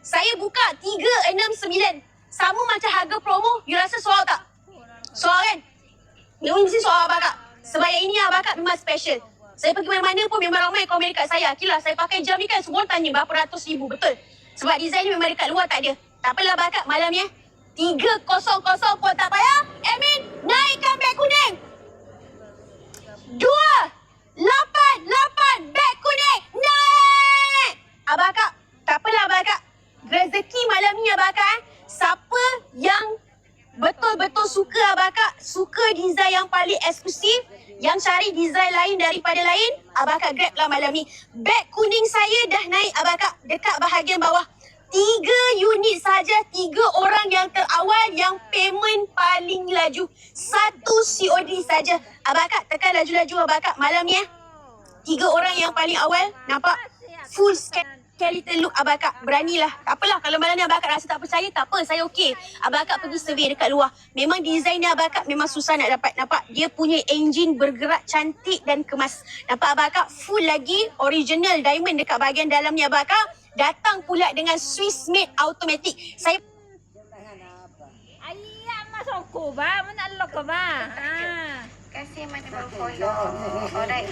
Saya buka 369. Sama macam harga promo. You rasa soal tak? Soal kan? Ini mesti soal Abang Kak. Sebab yang ini Abang Kak memang special. Saya pergi mana-mana pun memang ramai komen dekat saya. Akilah saya pakai jam ni kan semua tanya berapa ratus ribu. Betul. Sebab design ni memang dekat luar tak ada. Tak apalah Abang Kak malam ni 300 pun tak payah. Admin naikkan beg kuning. 288 beg kuning. Naik. Abang Kak. Tak apalah Abang Kak. Rezeki malam ni Abang Kak. Siapa yang betul-betul suka Abang Kak, suka design yang paling eksklusif, yang cari design lain daripada lain, Abang Kak grab lah malam ni. Beg kuning saya dah naik Abang Kak dekat bahagian bawah. 3 unit saja, 3 orang yang terawal yang payment paling laju. 1 COD saja. Abang Kak tekan laju-laju Abang Kak malam ni 3 orang yang paling awal nampak full skeleton look Abang Kak. Beranilah. Tak apalah kalau malam ni Abang Kak rasa tak percaya, tak apa, saya okey. Abang Kak pergi survey dekat luar. Memang design ni Abang Kak memang susah nak dapat. Nampak dia punya engine bergerak cantik dan kemas. Nampak Abang Kak full lagi original diamond dekat bahagian dalam ni Abang Kak. Datang pula dengan Swiss made automatic. Saya Ayah masuk ko ba? Manalok ka ba? Kasi man follow. Alright.